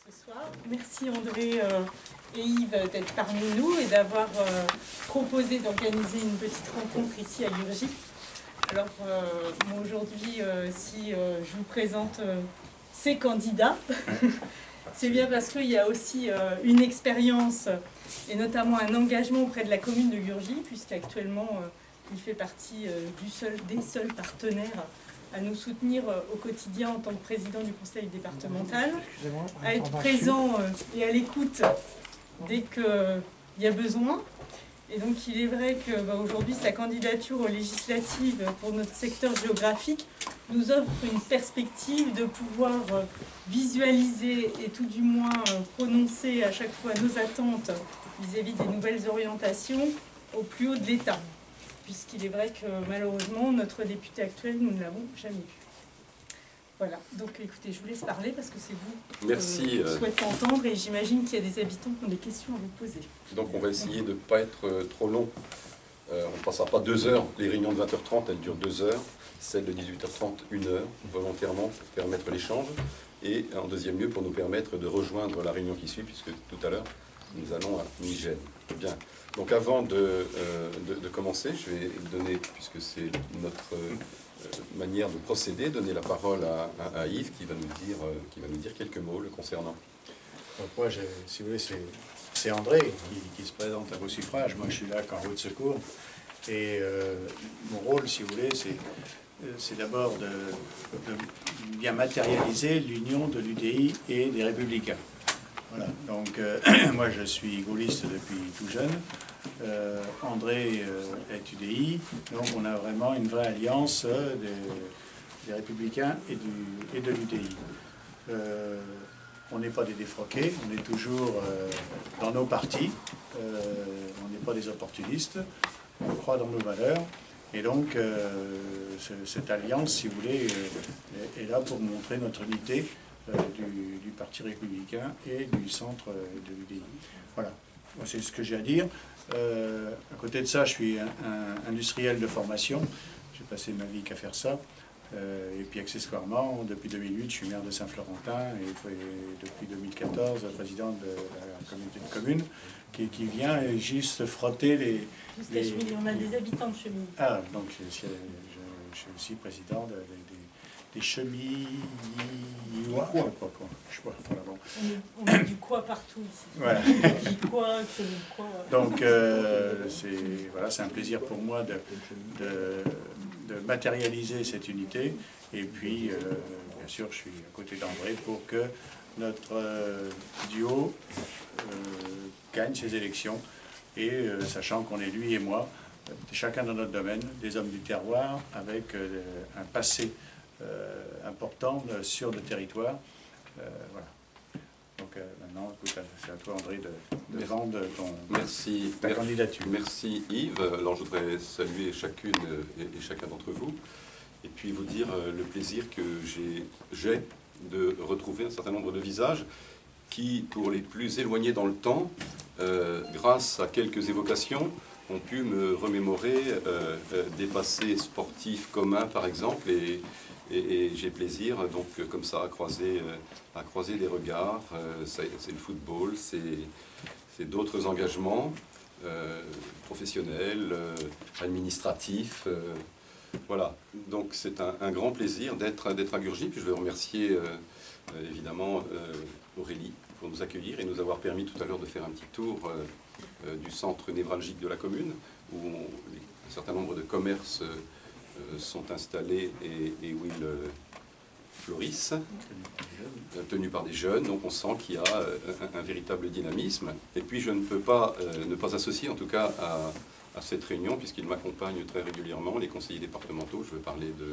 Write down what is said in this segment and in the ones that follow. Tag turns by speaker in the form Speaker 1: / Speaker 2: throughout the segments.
Speaker 1: ce soir. Merci André et Yves d'être parmi nous et d'avoir proposé d'organiser une petite rencontre ici à Gurgy. Alors moi aujourd'hui, si je vous présente ces candidats, c'est bien parce qu'il y a aussi une expérience et notamment un engagement auprès de la commune de Gurgy, puisqu'actuellement il fait partie des seuls partenaires à nous soutenir au quotidien en tant que président du conseil départemental, à être présent et à l'écoute dès qu'il y a besoin. Et donc il est vrai qu'aujourd'hui sa candidature aux législatives pour notre secteur géographique nous offre une perspective de pouvoir visualiser et tout du moins prononcer à chaque fois nos attentes vis-à-vis des nouvelles orientations au plus haut de l'État. Puisqu'il est vrai que malheureusement, notre député actuel, nous ne l'avons jamais vu. Voilà, donc écoutez, je vous laisse parler parce que c'est vous
Speaker 2: Merci.
Speaker 1: Je souhaite entendre et j'imagine qu'il y a des habitants qui ont des questions à vous poser.
Speaker 2: Donc on va essayer de ne pas être trop long. On ne passera pas 2 heures. Les réunions de 20h30, elles durent 2 heures. Celle de 18h30, 1 heure, volontairement pour permettre l'échange. Et en deuxième lieu, pour nous permettre de rejoindre la réunion qui suit, puisque tout à l'heure, nous allons à Nigel. Bien. Donc avant de commencer, je vais donner, puisque c'est notre manière de procéder, donner la parole à Yves qui va nous dire quelques mots le concernant.
Speaker 3: Donc moi, si vous voulez, c'est André qui se présente à vos suffrages. Moi, je suis là qu'en roue de secours. Et mon rôle, si vous voulez, c'est d'abord de bien matérialiser l'union de l'UDI et des Républicains. Voilà, donc moi je suis gaulliste depuis tout jeune, André est UDI, donc on a vraiment une vraie alliance des Républicains et de l'UDI. On n'est pas des défroqués, on est toujours dans nos partis, on n'est pas des opportunistes, on croit dans nos valeurs, et donc cette alliance, si vous voulez, est là pour montrer notre unité. Du Parti républicain et du centre de l'UDI. Voilà, c'est ce que j'ai à dire. À côté de ça, je suis un industriel de formation. J'ai passé ma vie qu'à faire ça. Et puis accessoirement, depuis 2008, je suis maire de Saint-Florentin et depuis 2014, président de la communauté de communes qui vient juste frotter les...
Speaker 1: On a des habitants de Chemillé.
Speaker 3: Ah, donc je suis aussi président des chemis,
Speaker 1: On a du quoi partout ici.
Speaker 3: Voilà.
Speaker 1: Du quoi.
Speaker 3: Donc c'est un plaisir pour moi de matérialiser cette unité. Et puis, bien sûr, je suis à côté d'André pour que notre duo gagne ces élections. Et sachant qu'on est lui et moi, chacun dans notre domaine, des hommes du terroir, avec un passé important sur le territoire. Voilà. Donc maintenant, écoute, c'est à toi, André, de vendre ta candidature.
Speaker 2: Merci Yves. Alors je voudrais saluer chacune et chacun d'entre vous et puis vous dire le plaisir que j'ai de retrouver un certain nombre de visages qui, pour les plus éloignés dans le temps, grâce à quelques évocations, ont pu me remémorer des passés sportifs communs, par exemple, et j'ai plaisir, donc, comme ça, à croiser des regards. C'est le football, c'est d'autres engagements professionnels, administratifs. Voilà, donc c'est un grand plaisir d'être à Gurgy. Puis je veux remercier évidemment Aurélie pour nous accueillir et nous avoir permis tout à l'heure de faire un petit tour du centre névralgique de la commune, où un certain nombre de commerces sont installés et où ils fleurissent, tenus par des jeunes. Donc on sent qu'il y a un véritable dynamisme. Et puis je ne peux pas ne pas associer en tout cas à cette réunion, puisqu'ils m'accompagnent très régulièrement, les conseillers départementaux. Je veux parler de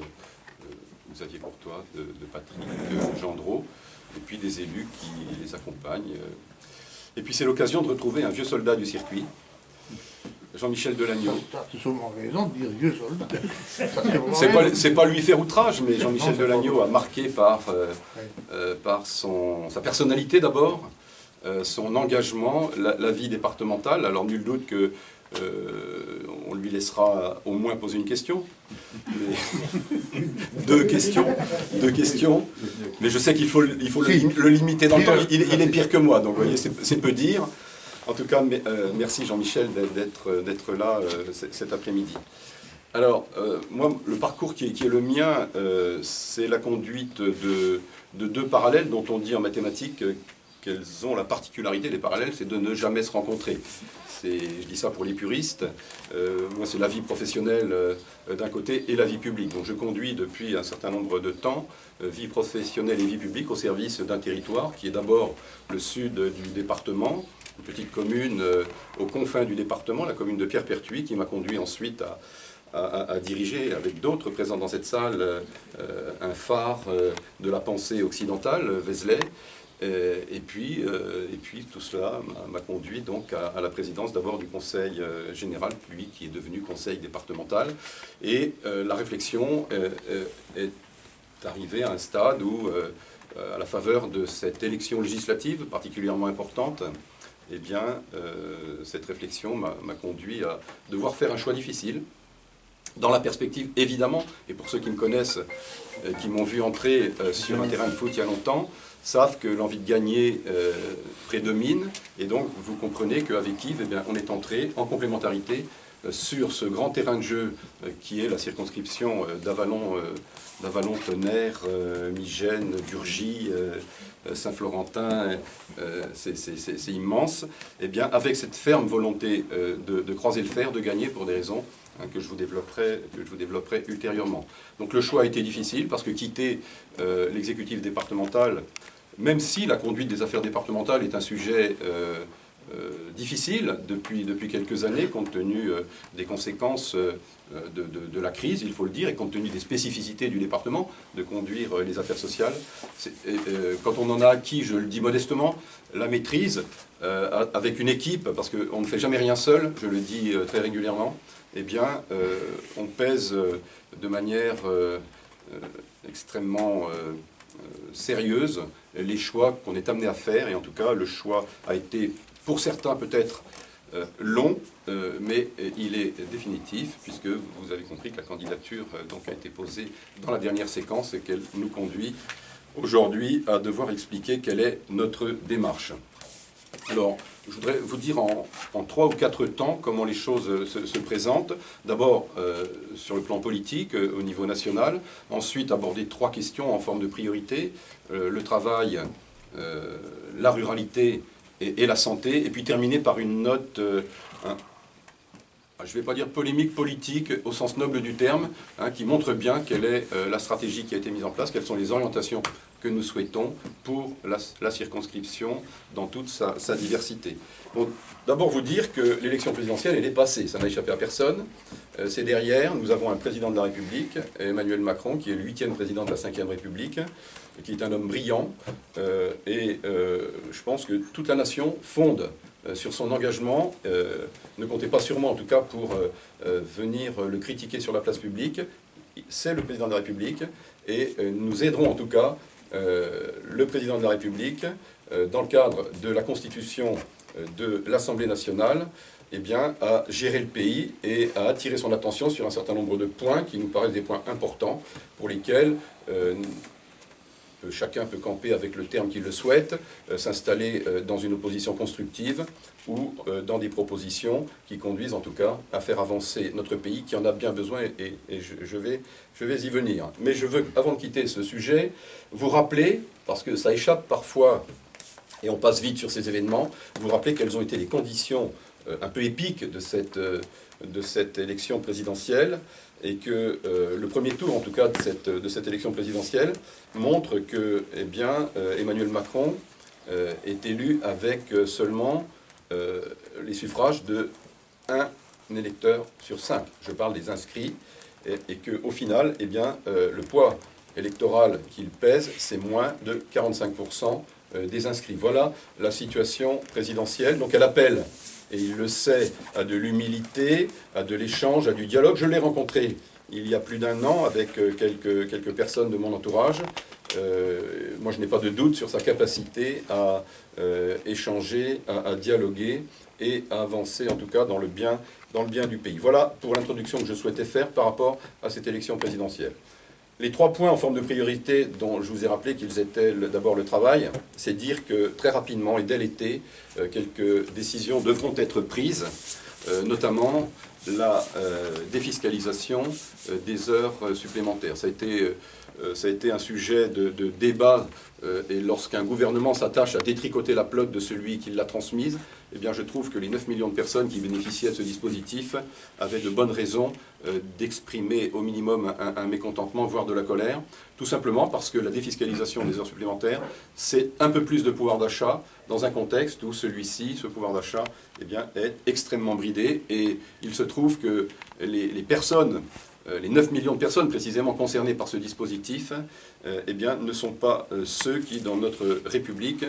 Speaker 2: Xavier Courtois, de Patrick Gendreau, et puis des élus qui les accompagnent. Et puis c'est l'occasion de retrouver un vieux soldat du circuit, Jean-Michel Delagneau.
Speaker 4: Tu as souvent raison de dire vieux soldat.
Speaker 2: C'est pas lui faire outrage, mais Jean-Michel Delagneau a marqué par sa personnalité d'abord, son engagement, la vie départementale. Alors nul doute que On lui laissera au moins poser une question. Mais... deux questions. Mais je sais qu'il faut le limiter dans le temps. Il est pire que moi, donc vous voyez, c'est peu dire. En tout cas, merci Jean-Michel d'être là cet après-midi. Alors, moi, le parcours qui est le mien, c'est la conduite de deux parallèles dont on dit en mathématiques qu'elles ont la particularité, les parallèles, c'est de ne jamais se rencontrer. Je dis ça pour les puristes. Moi, c'est la vie professionnelle d'un côté et la vie publique. Donc, je conduis depuis un certain nombre de temps vie professionnelle et vie publique au service d'un territoire qui est d'abord le sud du département, une petite commune aux confins du département, la commune de Pierrepertuis, qui m'a conduit ensuite à diriger, avec d'autres présents dans cette salle, un phare de la pensée occidentale, Vézelay. Et puis tout cela m'a conduit donc à la présidence d'abord du Conseil général, puis qui est devenu Conseil départemental. Et la réflexion est arrivée à un stade où, à la faveur de cette élection législative particulièrement importante, eh bien, cette réflexion m'a conduit à devoir faire un choix difficile, dans la perspective, évidemment, et pour ceux qui me connaissent, qui m'ont vu entrer sur un terrain de foot il y a longtemps, savent que l'envie de gagner prédomine, et donc vous comprenez qu'avec Yves, eh bien, on est entré en complémentarité sur ce grand terrain de jeu qui est la circonscription d'Avalon-Tonnerre, Migène, Durgy, Saint-Florentin, c'est immense, et bien avec cette ferme volonté de croiser le fer, de gagner pour des raisons que je vous développerai ultérieurement. Donc le choix a été difficile parce que quitter l'exécutif départemental, même si la conduite des affaires départementales est un sujet difficile depuis quelques années, compte tenu des conséquences de la crise, il faut le dire, et compte tenu des spécificités du département, de conduire les affaires sociales. Quand on en a acquis, je le dis modestement, la maîtrise, avec une équipe, parce qu'on ne fait jamais rien seul, je le dis très régulièrement, eh bien, on pèse de manière extrêmement sérieuse les choix qu'on est amené à faire, et en tout cas, le choix a été, pour certains peut-être, long, mais il est définitif, puisque vous avez compris que la candidature donc, a été posée dans la dernière séquence et qu'elle nous conduit aujourd'hui à devoir expliquer quelle est notre démarche. Alors, je voudrais vous dire en 3 ou 4 temps comment les choses se présentent. D'abord, sur le plan politique, au niveau national. Ensuite, aborder 3 questions en forme de priorité. Le travail, la ruralité et la santé. Et puis terminer par une note, je ne vais pas dire polémique politique au sens noble du terme, qui montre bien quelle est la stratégie qui a été mise en place, quelles sont les orientations que nous souhaitons pour la circonscription dans toute sa diversité. Donc, d'abord vous dire que l'élection présidentielle, elle est passée, ça n'a échappé à personne. C'est derrière, nous avons un président de la République, Emmanuel Macron, qui est le 8e président de la 5e République, qui est un homme brillant, et je pense que toute la nation fonde sur son engagement. Ne comptez pas sur moi, en tout cas, pour venir le critiquer sur la place publique. C'est le président de la République, et nous aiderons en tout cas le président de la République, dans le cadre de la constitution de l'Assemblée nationale, eh bien, à gérer le pays et à attirer son attention sur un certain nombre de points qui nous paraissent des points importants pour lesquels chacun peut camper avec le terme qu'il le souhaite, s'installer dans une opposition constructive ou dans des propositions qui conduisent en tout cas à faire avancer notre pays qui en a bien besoin, et je vais y venir. Mais je veux, avant de quitter ce sujet, vous rappeler, parce que ça échappe parfois et on passe vite sur ces événements, vous rappeler quelles ont été les conditions un peu épiques de cette élection présidentielle, et que le premier tour, en tout cas, de cette élection présidentielle, montre que, eh bien, Emmanuel Macron est élu avec seulement les suffrages de 1 électeur sur 5. Je parle des inscrits, et qu'au final, eh bien, le poids électoral qu'il pèse, c'est moins de 45% des inscrits. Voilà la situation présidentielle. Donc elle appelle, et il le sait, à de l'humilité, à de l'échange, à du dialogue. Je l'ai rencontré il y a plus d'1 an avec quelques personnes de mon entourage. Moi, je n'ai pas de doute sur sa capacité à échanger, à dialoguer et à avancer en tout cas dans le bien du pays. Voilà pour l'introduction que je souhaitais faire par rapport à cette élection présidentielle. Les 3 points en forme de priorité dont je vous ai rappelé qu'ils étaient d'abord le travail, c'est dire que très rapidement et dès l'été, quelques décisions devront être prises, notamment la défiscalisation des heures supplémentaires. Ça a été un sujet de débat, et lorsqu'un gouvernement s'attache à détricoter la pelote de celui qui l'a transmise, eh bien je trouve que les 9 millions de personnes qui bénéficiaient de ce dispositif avaient de bonnes raisons d'exprimer au minimum un mécontentement, voire de la colère, tout simplement parce que la défiscalisation des heures supplémentaires, c'est un peu plus de pouvoir d'achat dans un contexte où ce pouvoir d'achat, eh bien, est extrêmement bridé, et il se trouve que les personnes, les 9 millions de personnes précisément concernées par ce dispositif, eh bien, ne sont pas ceux qui, dans notre République,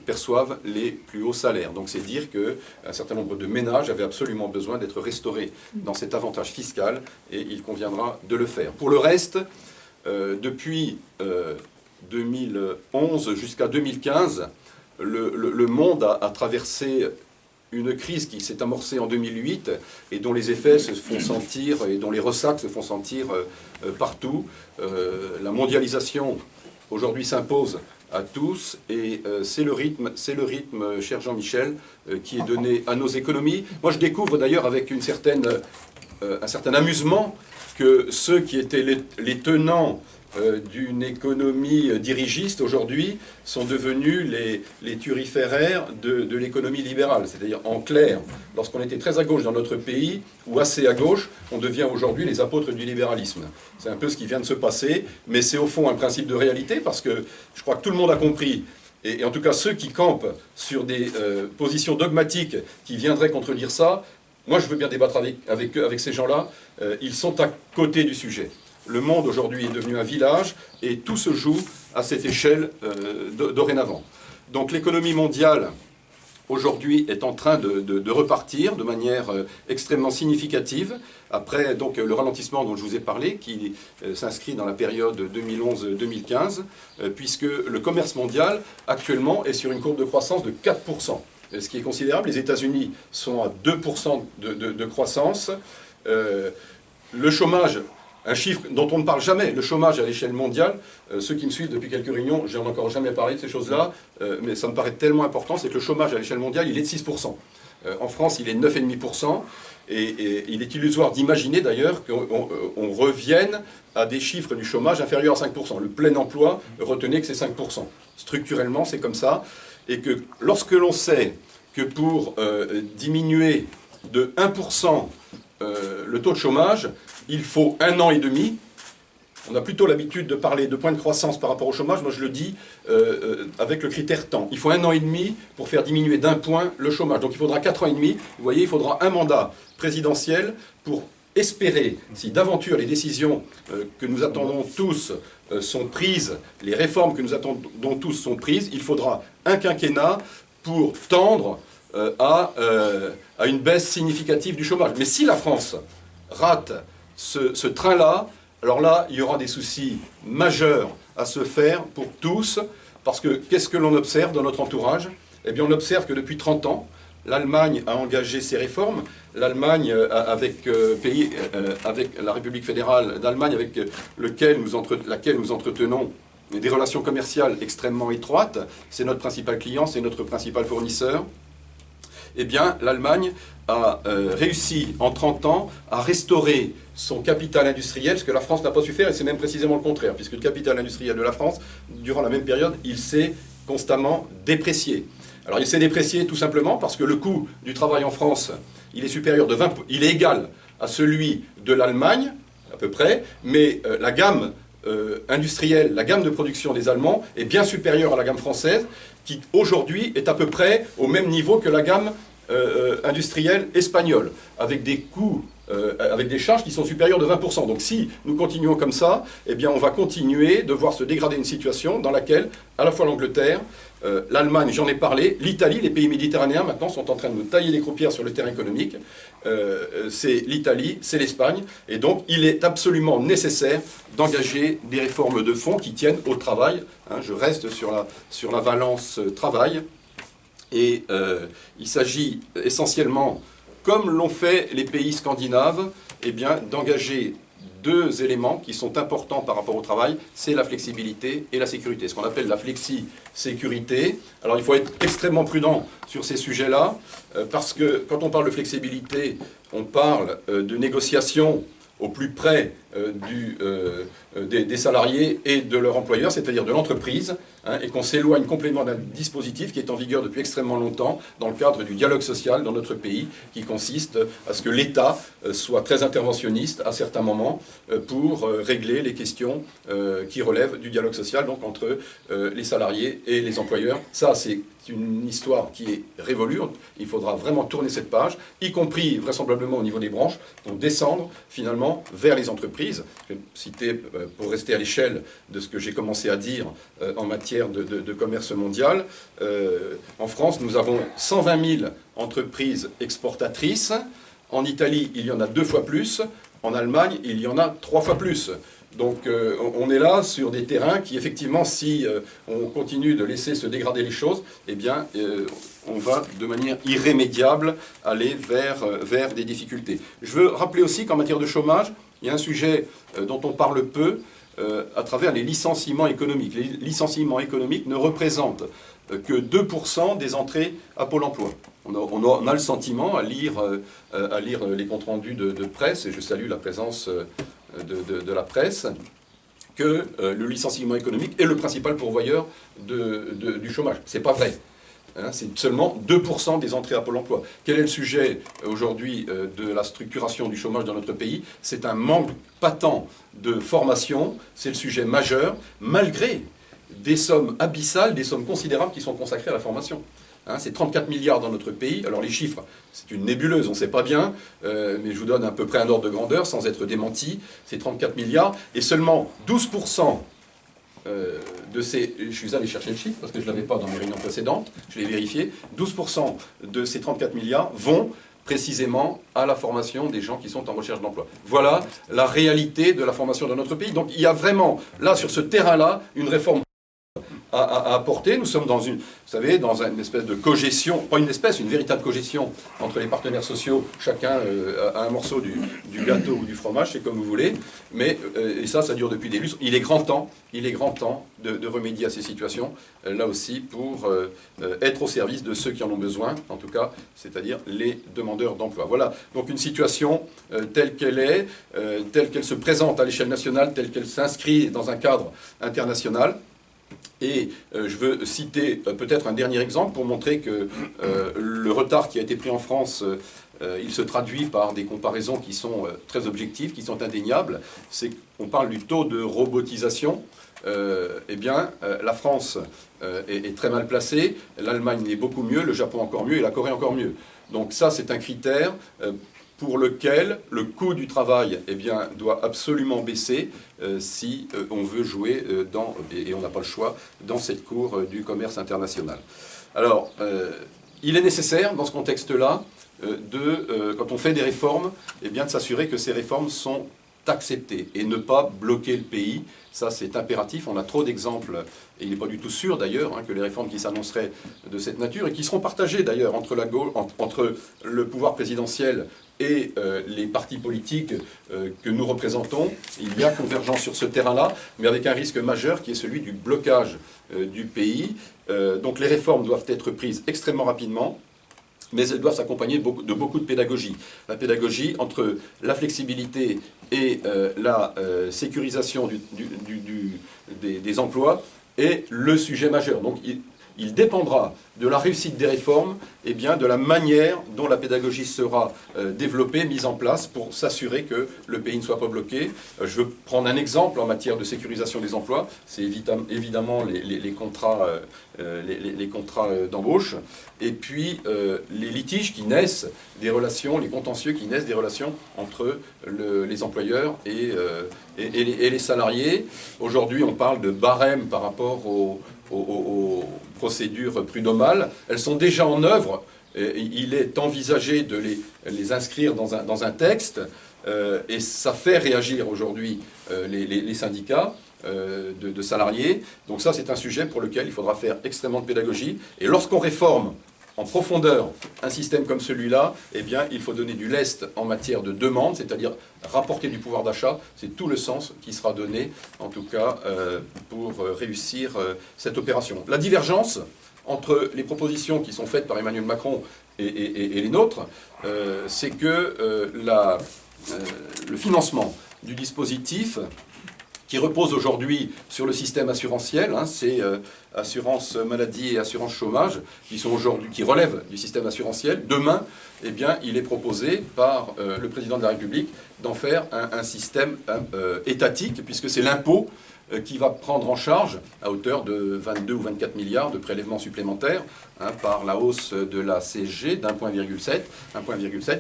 Speaker 2: perçoivent les plus hauts salaires. Donc c'est dire qu'un certain nombre de ménages avaient absolument besoin d'être restaurés dans cet avantage fiscal, et il conviendra de le faire. Pour le reste, depuis 2011 jusqu'à 2015, le monde a traversé une crise qui s'est amorcée en 2008 et dont les effets se font sentir et dont les ressacs se font sentir partout. La mondialisation aujourd'hui s'impose à tous, et c'est le rythme, cher Jean-Michel, qui est donné à nos économies. Moi je découvre d'ailleurs avec un certain amusement que ceux qui étaient les tenants d'une économie dirigiste aujourd'hui sont devenus les thuriféraires de l'économie libérale. C'est-à-dire, en clair, lorsqu'on était très à gauche dans notre pays, ou assez à gauche, on devient aujourd'hui les apôtres du libéralisme. C'est un peu ce qui vient de se passer, mais c'est au fond un principe de réalité, parce que je crois que tout le monde a compris, et en tout cas ceux qui campent sur des positions dogmatiques qui viendraient contredire ça, moi je veux bien débattre avec eux, avec ces gens-là, ils sont à côté du sujet. Le monde aujourd'hui est devenu un village, et tout se joue à cette échelle dorénavant. Donc l'économie mondiale aujourd'hui est en train de repartir de manière extrêmement significative, après donc le ralentissement dont je vous ai parlé, qui s'inscrit dans la période 2011-2015, puisque le commerce mondial actuellement est sur une courbe de croissance de 4%, ce qui est considérable. Les États-Unis sont à 2% de croissance. Le chômage, un chiffre dont on ne parle jamais, le chômage à l'échelle mondiale, ceux qui me suivent depuis quelques réunions, je n'en ai encore jamais parlé de ces choses-là, mais ça me paraît tellement important, c'est que le chômage à l'échelle mondiale, il est de 6%. En France, il est de 9,5%, et il est illusoire d'imaginer d'ailleurs qu'on revienne à des chiffres du chômage inférieurs à 5%. Le plein emploi, retenez que c'est 5%. Structurellement, c'est comme ça, et que lorsque l'on sait que pour diminuer de 1% le taux de chômage, il faut 1 an et demi. On a plutôt l'habitude de parler de point de croissance par rapport au chômage. Moi, je le dis avec le critère temps. Il faut 1 an et demi pour faire diminuer d'1 point le chômage. Donc, il faudra 4 ans et demi. Vous voyez, il faudra un mandat présidentiel pour espérer, si d'aventure les décisions que nous attendons tous sont prises, les réformes que nous attendons tous sont prises, il faudra un quinquennat pour tendre à une baisse significative du chômage. Mais si la France rate ce train-là, alors là, il y aura des soucis majeurs à se faire pour tous, parce que qu'est-ce que l'on observe dans notre entourage? Eh bien, on observe que depuis 30 ans, l'Allemagne a engagé ses réformes. L'Allemagne, avec la République fédérale d'Allemagne, avec laquelle nous entretenons des relations commerciales extrêmement étroites, c'est notre principal client, c'est notre principal fournisseur. Eh bien, l'Allemagne a réussi en 30 ans à restaurer son capital industriel, ce que la France n'a pas su faire, et c'est même précisément le contraire, puisque le capital industriel de la France, durant la même période, il s'est constamment déprécié. Alors il s'est déprécié tout simplement parce que le coût du travail en France, il est supérieur de 20%, il est égal à celui de l'Allemagne, à peu près, mais la gamme industrielle, la gamme de production des Allemands est bien supérieure à la gamme française, qui aujourd'hui est à peu près au même niveau que la gamme industrielle espagnole, avec des coûts, avec des charges qui sont supérieures de 20%. Donc si nous continuons comme ça, eh bien on va continuer de voir se dégrader une situation dans laquelle, à la fois l'Angleterre, l'Allemagne, j'en ai parlé, l'Italie, les pays méditerranéens maintenant sont en train de nous tailler les croupières sur le terrain économique. C'est l'Italie, c'est l'Espagne, et donc il est absolument nécessaire d'engager des réformes de fond qui tiennent au travail. Hein, je reste sur la valence travail. Et il s'agit essentiellement, comme l'ont fait les pays scandinaves, eh bien, d'engager deux éléments qui sont importants par rapport au travail, c'est la flexibilité et la sécurité. Ce qu'on appelle la flexi-sécurité. Alors il faut être extrêmement prudent sur ces sujets-là, parce que quand on parle de flexibilité, on parle de négociation au plus près des salariés et de leur employeur, c'est-à-dire de l'entreprise, hein, et qu'on s'éloigne complètement d'un dispositif qui est en vigueur depuis extrêmement longtemps dans le cadre du dialogue social dans notre pays, qui consiste à ce que l'État soit très interventionniste à certains moments pour régler les questions qui relèvent du dialogue social, donc entre les salariés et les employeurs. Ça, c'est une histoire qui est révolue. Il faudra vraiment tourner cette page, y compris vraisemblablement au niveau des branches, pour descendre finalement vers les entreprises. Je vais citer, pour rester à l'échelle de ce que j'ai commencé à dire en matière de commerce mondial. En France, nous avons 120 000 entreprises exportatrices. En Italie, il y en a 2 fois plus. En Allemagne, il y en a 3 fois plus. Donc on est là sur des terrains qui, effectivement, si on continue de laisser se dégrader les choses, eh bien, on va de manière irrémédiable aller vers des difficultés. Je veux rappeler aussi qu'en matière de chômage, il y a un sujet dont on parle peu à travers les licenciements économiques. Les licenciements économiques ne représentent que 2% des entrées à Pôle emploi. On a le sentiment, à lire les comptes rendus de presse, et je salue la présence de la presse, que le licenciement économique est le principal pourvoyeur du chômage. Ce n'est pas vrai. Hein, c'est seulement 2% des entrées à Pôle emploi. Quel est le sujet aujourd'hui de la structuration du chômage dans notre pays? C'est un manque patent de formation, c'est le sujet majeur, malgré des sommes abyssales, des sommes considérables qui sont consacrées à la formation. Hein, c'est 34 milliards dans notre pays. Alors les chiffres, c'est une nébuleuse, on ne sait pas bien, mais je vous donne à peu près un ordre de grandeur sans être démenti. C'est 34 milliards et seulement 12% de ces... Je suis allé chercher le chiffre parce que je ne l'avais pas dans mes réunions précédentes, je l'ai vérifié. 12% de ces 34 milliards vont précisément à la formation des gens qui sont en recherche d'emploi. Voilà la réalité de la formation dans notre pays. Donc il y a vraiment, là, sur ce terrain-là, une réforme à apporter. Nous sommes dans une, vous savez, dans une espèce de cogestion, pas une espèce, une véritable cogestion entre les partenaires sociaux, chacun a un morceau du gâteau ou du fromage, c'est comme vous voulez, mais, et ça dure depuis des lustres. Il est grand temps de remédier à ces situations, là aussi, pour être au service de ceux qui en ont besoin, en tout cas, c'est-à-dire les demandeurs d'emploi. Voilà, donc une situation telle qu'elle est, telle qu'elle se présente à l'échelle nationale, telle qu'elle s'inscrit dans un cadre international. Et je veux citer peut-être un dernier exemple pour montrer que le retard qui a été pris en France, il se traduit par des comparaisons qui sont très objectives, qui sont indéniables. C'est qu'on parle du taux de robotisation. Eh bien, la France est très mal placée, l'Allemagne est beaucoup mieux, le Japon encore mieux et la Corée encore mieux. Donc ça, c'est un critère pour lequel le coût du travail doit absolument baisser si on veut jouer et on n'a pas le choix, dans cette cour du commerce international. Alors, il est nécessaire, dans ce contexte-là, quand on fait des réformes, de s'assurer que ces réformes sont acceptées et ne pas bloquer le pays. Ça, c'est impératif. On a trop d'exemples, et il n'est pas du tout sûr d'ailleurs que les réformes qui s'annonceraient de cette nature, et qui seront partagées d'ailleurs entre le pouvoir présidentiel et les partis politiques que nous représentons, il y a convergence sur ce terrain-là, mais avec un risque majeur qui est celui du blocage du pays. Donc les réformes doivent être prises extrêmement rapidement, mais elles doivent s'accompagner de beaucoup de pédagogie. La pédagogie entre la flexibilité et la sécurisation des emplois est le sujet majeur. Donc il dépendra de la réussite des réformes, de la manière dont la pédagogie sera développée, mise en place pour s'assurer que le pays ne soit pas bloqué. Je veux prendre un exemple en matière de sécurisation des emplois, c'est évidemment les contrats d'embauche, et puis les litiges qui naissent des relations, les contentieux qui naissent des relations entre les employeurs et les salariés. Aujourd'hui, on parle de barème par rapport aux procédures prud'homales. Elles sont déjà en œuvre. Il est envisagé de les inscrire dans un texte et ça fait réagir aujourd'hui les syndicats de salariés. Donc ça, c'est un sujet pour lequel il faudra faire extrêmement de pédagogie. Et lorsqu'on réforme en profondeur un système comme celui-là, eh bien, il faut donner du lest en matière de demande, c'est-à-dire rapporter du pouvoir d'achat. C'est tout le sens qui sera donné, en tout cas, pour réussir cette opération. La divergence entre les propositions qui sont faites par Emmanuel Macron et les nôtres, c'est que le financement du dispositif qui repose aujourd'hui sur le système assurantiel, c'est assurance maladie et assurance chômage, qui relèvent du système assurantiel. Demain, eh bien, il est proposé par le président de la République d'en faire un système étatique, puisque c'est l'impôt qui va prendre en charge à hauteur de 22 ou 24 milliards de prélèvements supplémentaires par la hausse de la CSG d'un point virgule 7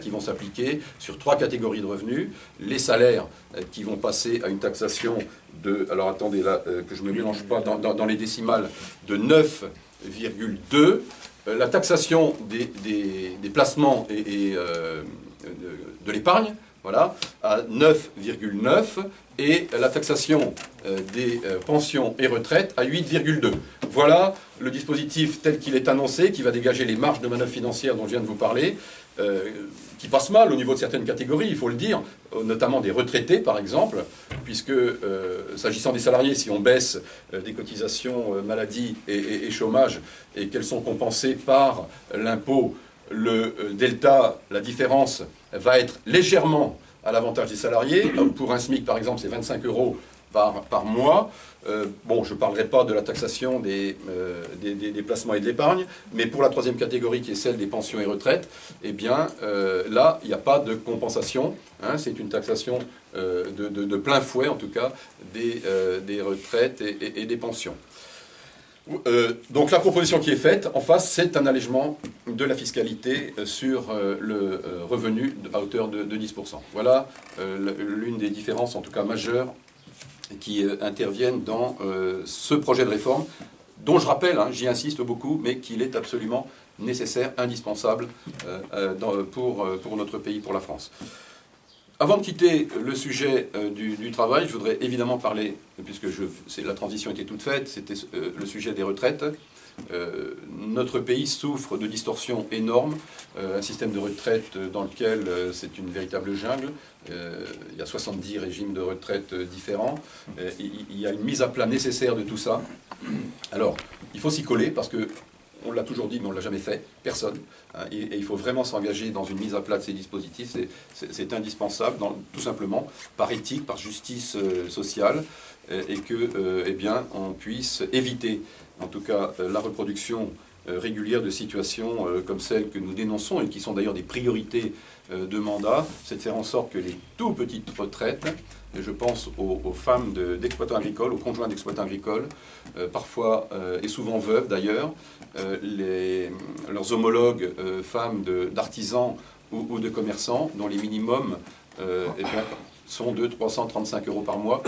Speaker 2: qui vont s'appliquer sur 3 catégories de revenus. Les salaires qui vont passer à une taxation de, alors attendez là, que je ne me mélange pas dans les décimales, de 9,2. La taxation des placements et de l'épargne, voilà, à 9,9, et la taxation des pensions et retraites à 8,2. Voilà le dispositif tel qu'il est annoncé, qui va dégager les marges de manœuvre financières dont je viens de vous parler, qui passe mal au niveau de certaines catégories, il faut le dire, notamment des retraités par exemple, puisque s'agissant des salariés, si on baisse des cotisations maladie et chômage, et qu'elles sont compensées par l'impôt, le delta, la différence, va être légèrement à l'avantage des salariés. Pour un SMIC, par exemple, c'est 25 € par mois. Bon, je ne parlerai pas de la taxation des placements et de l'épargne, mais pour la troisième catégorie, qui est celle des pensions et retraites, eh bien, là, il n'y a pas de compensation. C'est une taxation de plein fouet, en tout cas, des retraites et des pensions. Donc la proposition qui est faite en face, c'est un allègement de la fiscalité sur le revenu à hauteur de 10%. Voilà l'une des différences, en tout cas majeures, qui interviennent dans ce projet de réforme, dont je rappelle, j'y insiste beaucoup, mais qu'il est absolument nécessaire, indispensable pour notre pays, pour la France. Avant de quitter le sujet du travail, je voudrais évidemment parler, puisque la transition était toute faite, c'était le sujet des retraites. Notre pays souffre de distorsions énormes, un système de retraite dans lequel c'est une véritable jungle. Il y a 70 régimes de retraite différents. Il y a une mise à plat nécessaire de tout ça. Alors, il faut s'y coller parce que on l'a toujours dit, mais on ne l'a jamais fait, personne. Et il faut vraiment s'engager dans une mise à plat de ces dispositifs. C'est indispensable, tout simplement, par éthique, par justice sociale, et que, eh bien, on puisse éviter, en tout cas, la reproduction régulière de situations comme celles que nous dénonçons, et qui sont d'ailleurs des priorités de mandat, c'est de faire en sorte que les tout petites retraites, et je pense aux femmes d'exploitants agricoles, aux conjoints d'exploitants agricoles, parfois et souvent veuves d'ailleurs, leurs homologues femmes d'artisans ou de commerçants, dont les minimums eh bien, sont de 335 € par mois.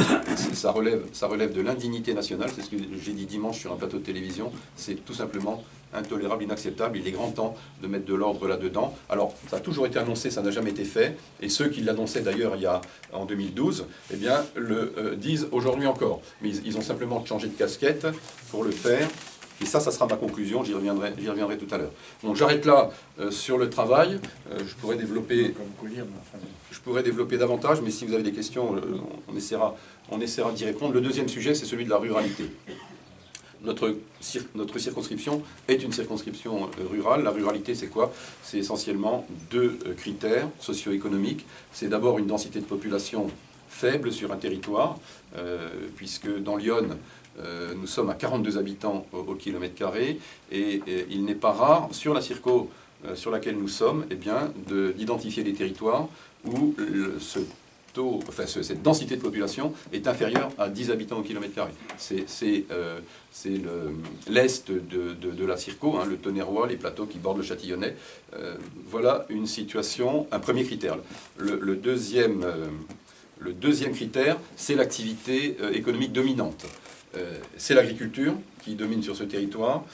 Speaker 2: Ça relève de l'indignité nationale, c'est ce que j'ai dit dimanche sur un plateau de télévision, c'est tout simplement intolérable, inacceptable. Il est grand temps de mettre de l'ordre là-dedans. Alors, ça a toujours été annoncé, ça n'a jamais été fait, et ceux qui l'annonçaient d'ailleurs en 2012, eh bien, le disent aujourd'hui encore. Mais ils ont simplement changé de casquette pour le faire. Et ça sera ma conclusion, j'y reviendrai tout à l'heure. Donc j'arrête là sur le travail, je pourrais développer davantage, mais si vous avez des questions, on essaiera d'y répondre. Le deuxième sujet, c'est celui de la ruralité. Notre circonscription est une circonscription rurale. La ruralité, c'est quoi? C'est essentiellement 2 critères socio-économiques. C'est d'abord une densité de population faible sur un territoire, puisque dans l'Yonne, nous sommes à 42 habitants au kilomètre carré, et il n'est pas rare, sur la circo sur laquelle nous sommes, eh bien, d'identifier des territoires où cette densité de population est inférieure à 10 habitants au kilomètre carré. C'est l'est de la circo, le Tonnerrois, les plateaux qui bordent le Châtillonnais. Voilà une situation, un premier critère. Le deuxième critère, c'est l'activité économique dominante. C'est l'agriculture qui domine sur ce territoire,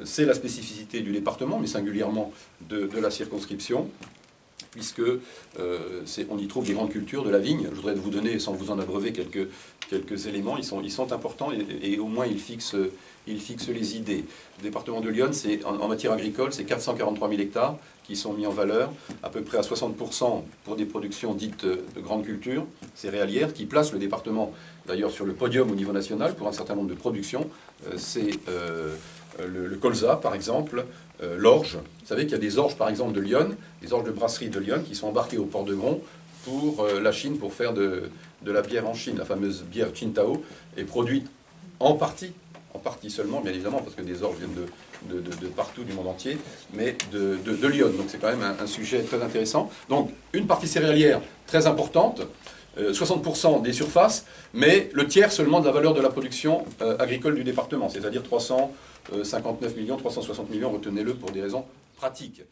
Speaker 2: c'est la spécificité du département, mais singulièrement de la circonscription. puisque on y trouve des grandes cultures de la vigne. Je voudrais vous donner, sans vous en abreuver, quelques éléments. Ils sont importants et au moins ils fixent les idées. Le département de l'Yonne, en matière agricole, c'est 443 000 hectares qui sont mis en valeur, à peu près à 60% pour des productions dites de grandes cultures céréalières, qui placent le département d'ailleurs sur le podium au niveau national pour un certain nombre de productions. C'est le colza, par exemple, l'orge. Vous savez qu'il y a des orges, par exemple, de Lyon, des orges de brasserie de Lyon, qui sont embarquées au port de Gron pour la Chine, pour faire de la bière en Chine. La fameuse bière Qingdao est produite en partie seulement, bien évidemment, parce que des orges viennent de partout du monde entier, mais de Lyon. Donc c'est quand même un sujet très intéressant. Donc une partie céréalière très importante, 60% des surfaces, mais le tiers seulement de la valeur de la production agricole du département, c'est-à-dire 359 millions, 360 millions, retenez-le pour des raisons pratiques.